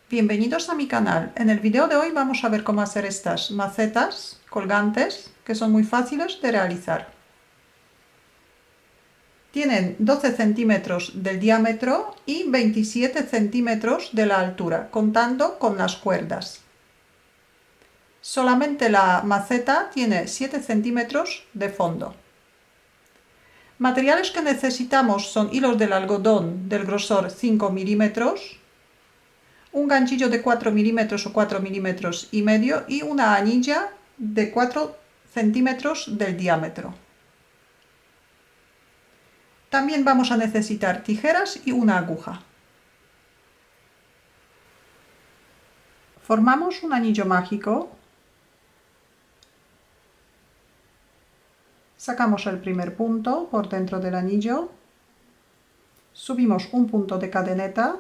Bienvenidos a mi canal. En el video de hoy vamos a ver cómo hacer estas macetas colgantes que son muy fáciles de realizar. Tienen 12 centímetros del diámetro y 27 centímetros de la altura, contando con las cuerdas. Solamente la maceta tiene 7 centímetros de fondo. Materiales que necesitamos son hilos del algodón del grosor 5 milímetros, un ganchillo de 4 milímetros o 4 milímetros y medio y una anilla de 4 centímetros del diámetro. También vamos a necesitar tijeras y una aguja. Formamos un anillo mágico. Sacamos el primer punto por dentro del anillo. Subimos un punto de cadeneta.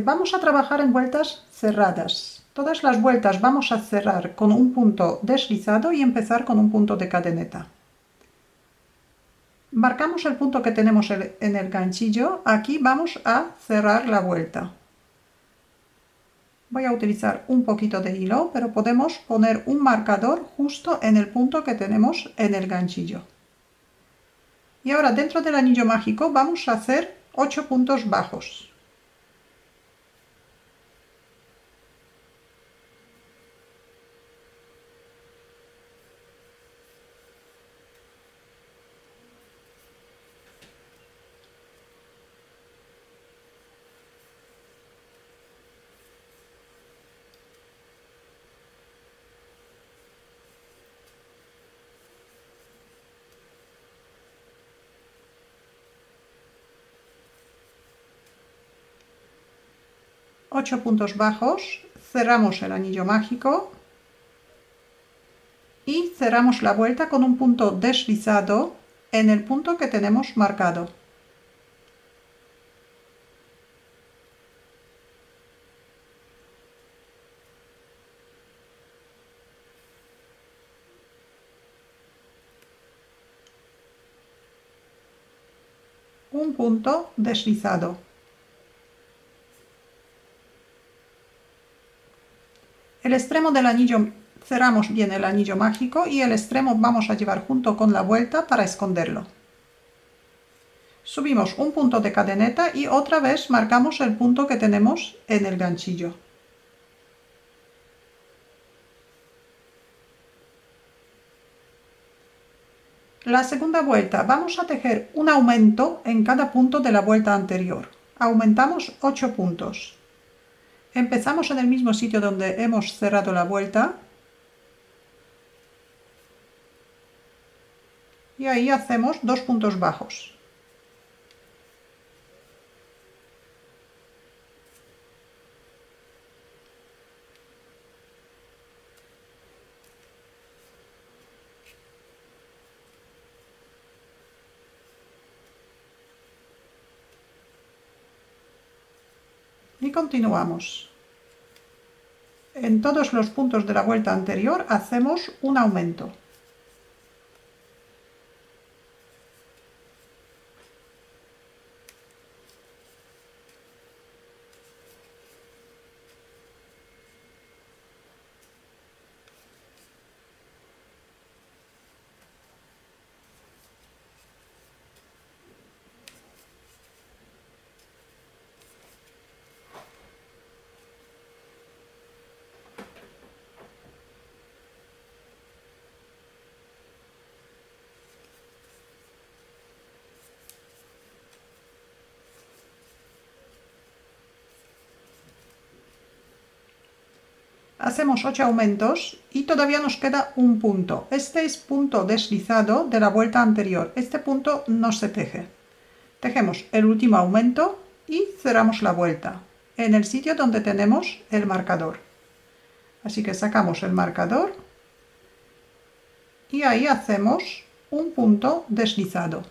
Vamos a trabajar en vueltas cerradas. Todas las vueltas vamos a cerrar con un punto deslizado y empezar con un punto de cadeneta. Marcamos el punto que tenemos en el ganchillo. Aquí vamos a cerrar la vuelta. Voy a utilizar un poquito de hilo, pero podemos poner un marcador justo en el punto que tenemos en el ganchillo. Y ahora dentro del anillo mágico vamos a hacer 8 puntos bajos. Ocho puntos bajos, cerramos el anillo mágico y cerramos la vuelta con un punto deslizado en el punto que tenemos marcado. Un punto deslizado. El extremo del anillo, cerramos bien el anillo mágico y el extremo vamos a llevar junto con la vuelta para esconderlo. Subimos un punto de cadeneta y otra vez marcamos el punto que tenemos en el ganchillo. La segunda vuelta vamos a tejer un aumento en cada punto de la vuelta anterior. Aumentamos 8 puntos. Empezamos en el mismo sitio donde hemos cerrado la vuelta y ahí hacemos 2 puntos bajos. Y continuamos. En todos los puntos de la vuelta anterior hacemos un aumento. Hacemos 8 aumentos y todavía nos queda un punto. Este es punto deslizado de la vuelta anterior. Este punto no se teje. Tejemos el último aumento y cerramos la vuelta en el sitio donde tenemos el marcador. Así que sacamos el marcador y ahí hacemos un punto deslizado.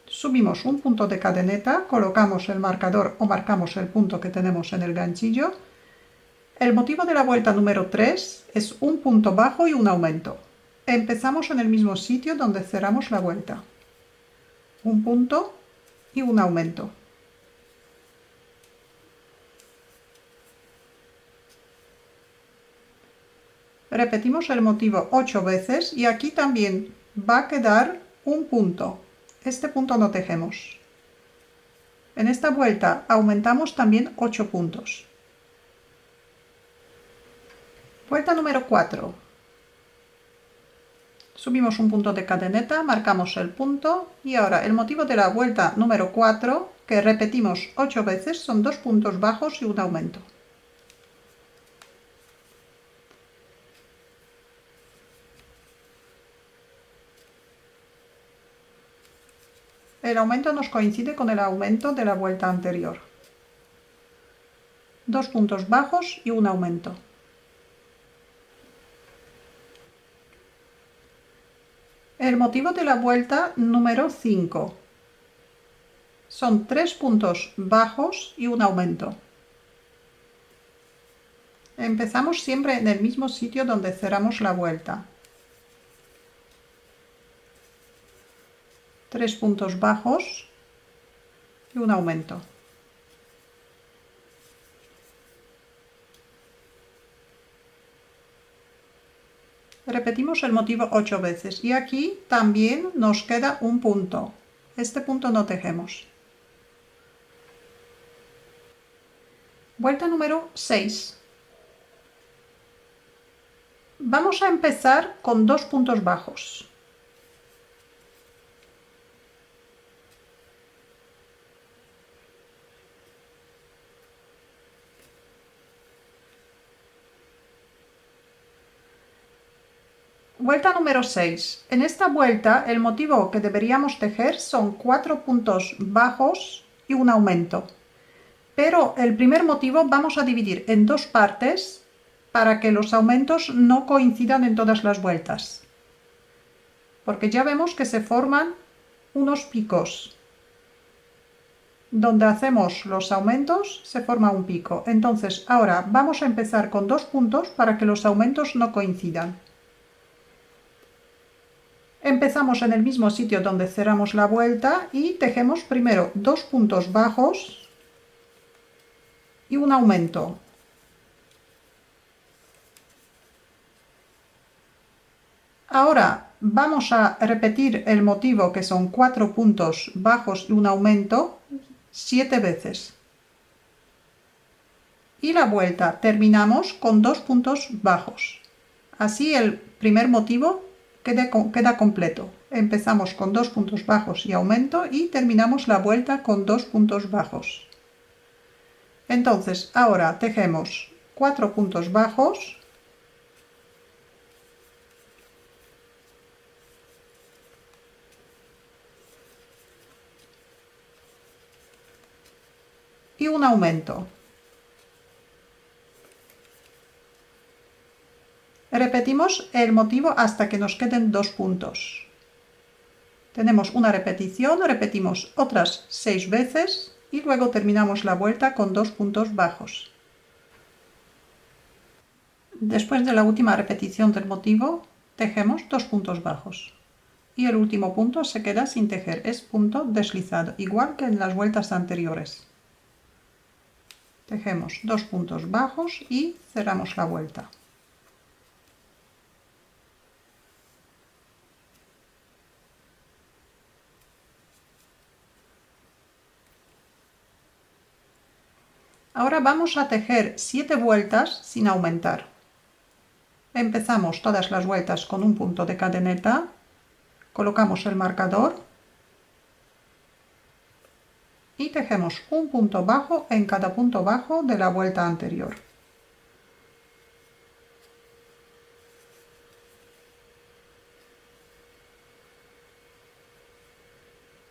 Subimos un punto de cadeneta, colocamos el marcador o marcamos el punto que tenemos en el ganchillo. El motivo de la vuelta número 3 es un punto bajo y un aumento. Empezamos en el mismo sitio donde cerramos la vuelta. un punto y un aumento. Repetimos el motivo 8 veces y aquí también va a quedar un punto. Este punto no tejemos. En esta vuelta aumentamos también 8 puntos. Vuelta número 4. Subimos un punto de cadeneta, marcamos el punto y ahora el motivo de la vuelta número 4, que repetimos 8 veces, son 2 puntos bajos y un aumento. El aumento nos coincide con el aumento de la vuelta anterior. 2 puntos bajos y un aumento. El motivo de la vuelta número 5. Son 3 puntos bajos y un aumento. Empezamos siempre en el mismo sitio donde cerramos la vuelta. 3 puntos bajos y un aumento. Repetimos el motivo 8 veces y aquí también nos queda un punto. Este punto no tejemos. Vuelta número 6. Vamos a empezar con 2 puntos bajos. Vuelta número 6. En esta vuelta el motivo que deberíamos tejer son 4 puntos bajos y un aumento. Pero el primer motivo vamos a dividir en 2 partes para que los aumentos no coincidan en todas las vueltas. Porque ya vemos que se forman unos picos. Donde hacemos los aumentos se forma un pico. Entonces ahora vamos a empezar con 2 puntos para que los aumentos no coincidan. Empezamos en el mismo sitio donde cerramos la vuelta y tejemos primero 2 puntos bajos y un aumento. Ahora vamos a repetir el motivo, que son 4 puntos bajos y un aumento, 7 veces. Y la vuelta terminamos con 2 puntos bajos. Así el primer motivo queda completo. Empezamos con 2 puntos bajos y aumento y terminamos la vuelta con 2 puntos bajos. Entonces ahora tejemos 4 puntos bajos y un aumento. Repetimos el motivo hasta que nos queden 2 puntos. Tenemos una repetición, repetimos otras 6 veces y luego terminamos la vuelta con 2 puntos bajos. Después de la última repetición del motivo, tejemos 2 puntos bajos. Y el último punto se queda sin tejer, es punto deslizado, igual que en las vueltas anteriores. Tejemos 2 puntos bajos y cerramos la vuelta. Ahora vamos a tejer 7 vueltas sin aumentar. Empezamos todas las vueltas con un punto de cadeneta, colocamos el marcador y tejemos un punto bajo en cada punto bajo de la vuelta anterior.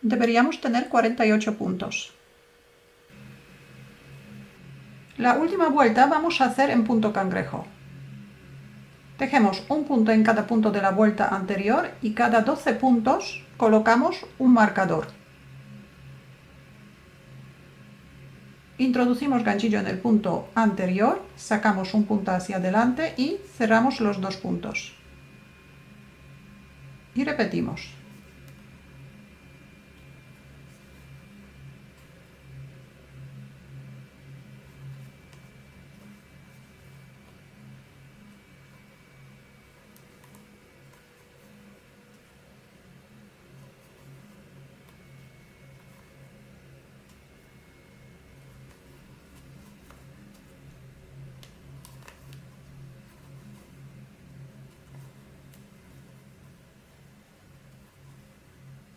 Deberíamos tener 48 puntos. La última vuelta vamos a hacer en punto cangrejo. Tejemos un punto en cada punto de la vuelta anterior y cada 12 puntos colocamos un marcador. Introducimos ganchillo en el punto anterior, sacamos un punto hacia adelante y cerramos los 2 puntos. Y repetimos.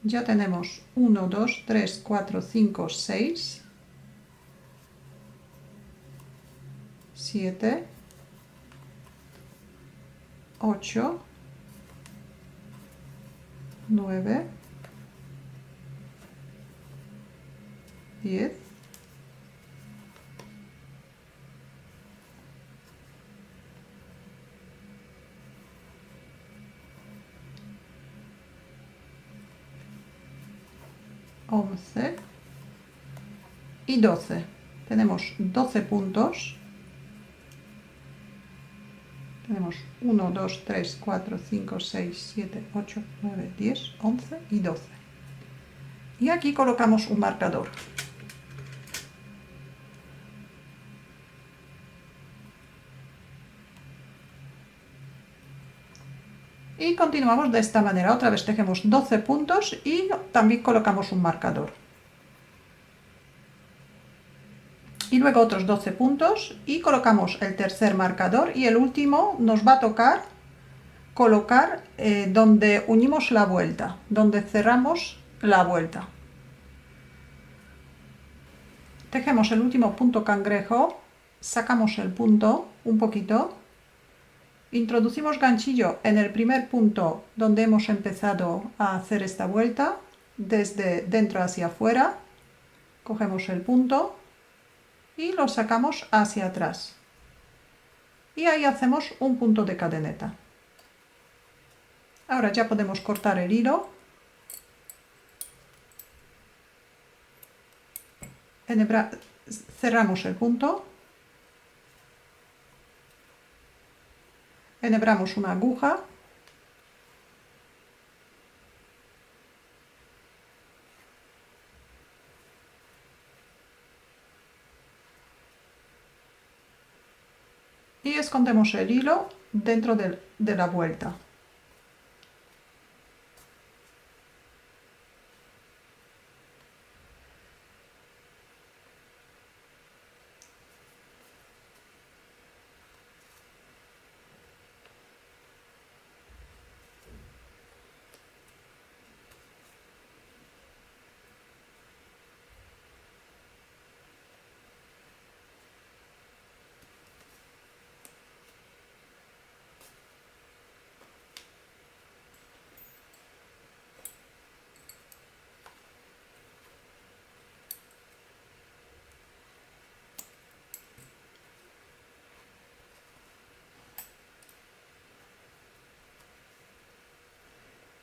Ya tenemos 1, 2, 3, 4, 5, 6, 7, 8, 9, 10, 11 y 12. Tenemos 12 puntos. Tenemos 1, 2, 3, 4, 5, 6, 7, 8, 9, 10, 11 y 12. Y aquí colocamos un marcador. Y continuamos de esta manera. Otra vez tejemos 12 puntos y también colocamos un marcador. Y luego otros 12 puntos y colocamos el tercer marcador, y el último nos va a tocar colocar donde unimos la vuelta, donde cerramos la vuelta. Tejemos el último punto cangrejo, sacamos el punto un poquito, introducimos ganchillo en el primer punto donde hemos empezado a hacer esta vuelta, desde dentro hacia afuera, cogemos el punto y lo sacamos hacia atrás. Y ahí hacemos un punto de cadeneta. Ahora ya podemos cortar el hilo. Cerramos el punto. Enhebramos una aguja. Y escondemos el hilo dentro de la vuelta.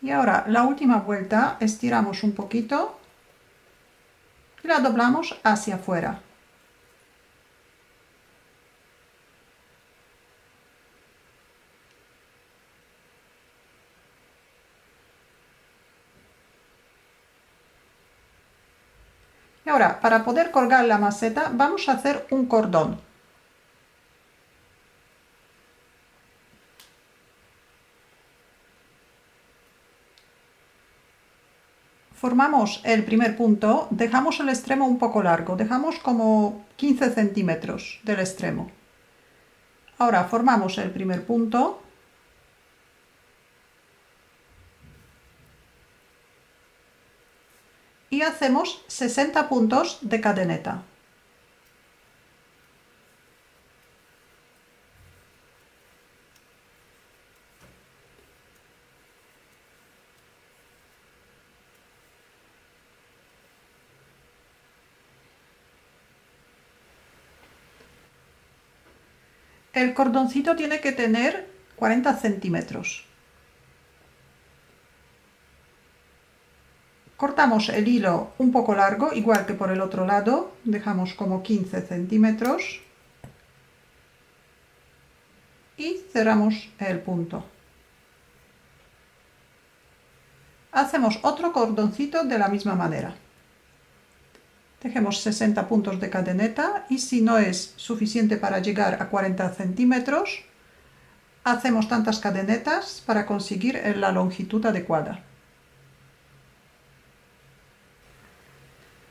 Y ahora la última vuelta estiramos un poquito y la doblamos hacia afuera. Y ahora, para poder colgar la maceta, vamos a hacer un cordón. Formamos el primer punto, dejamos el extremo un poco largo, dejamos como 15 centímetros del extremo. Ahora formamos el primer punto. Y hacemos 60 puntos de cadeneta. El cordoncito tiene que tener 40 centímetros. Cortamos el hilo un poco largo, igual que por el otro lado, dejamos como 15 centímetros y cerramos el punto. Hacemos otro cordoncito de la misma manera. Tejemos 60 puntos de cadeneta y si no es suficiente para llegar a 40 centímetros, hacemos tantas cadenetas para conseguir la longitud adecuada.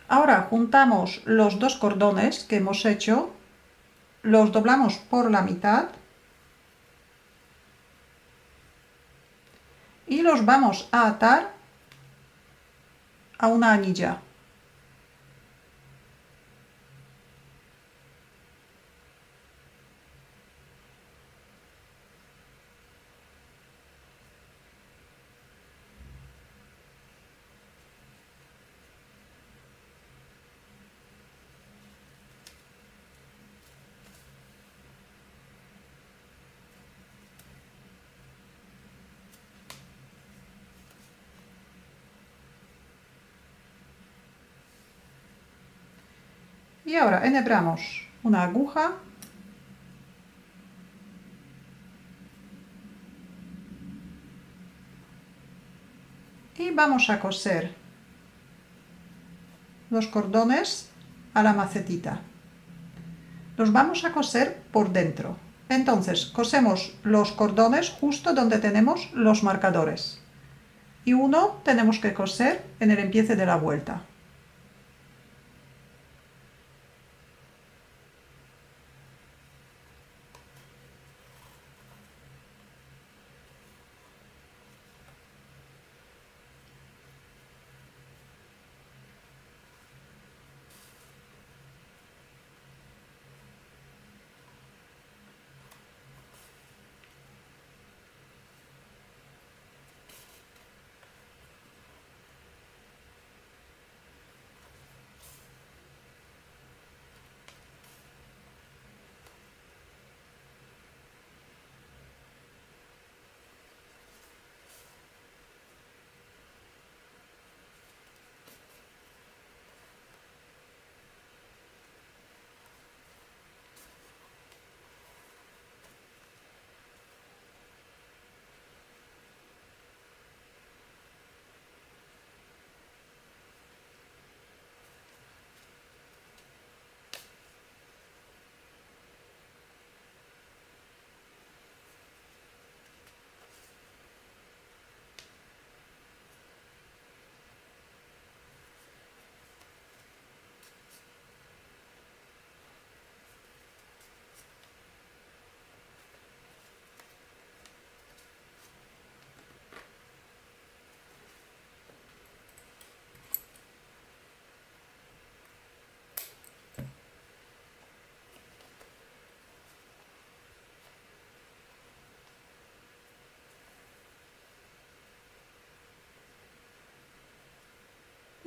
Ahora juntamos los dos cordones que hemos hecho, los doblamos por la mitad y los vamos a atar a una anilla. Y ahora enhebramos una aguja y vamos a coser los cordones a la macetita. Los vamos a coser por dentro. Entonces cosemos los cordones justo donde tenemos los marcadores. Y uno tenemos que coser en el empiece de la vuelta.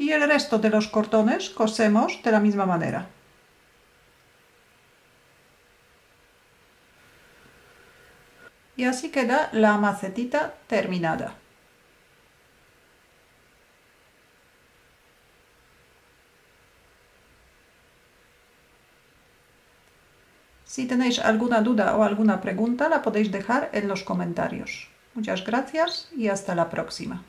Y el resto de los cordones cosemos de la misma manera. Y así queda la macetita terminada. Si tenéis alguna duda o alguna pregunta, la podéis dejar en los comentarios. Muchas gracias y hasta la próxima.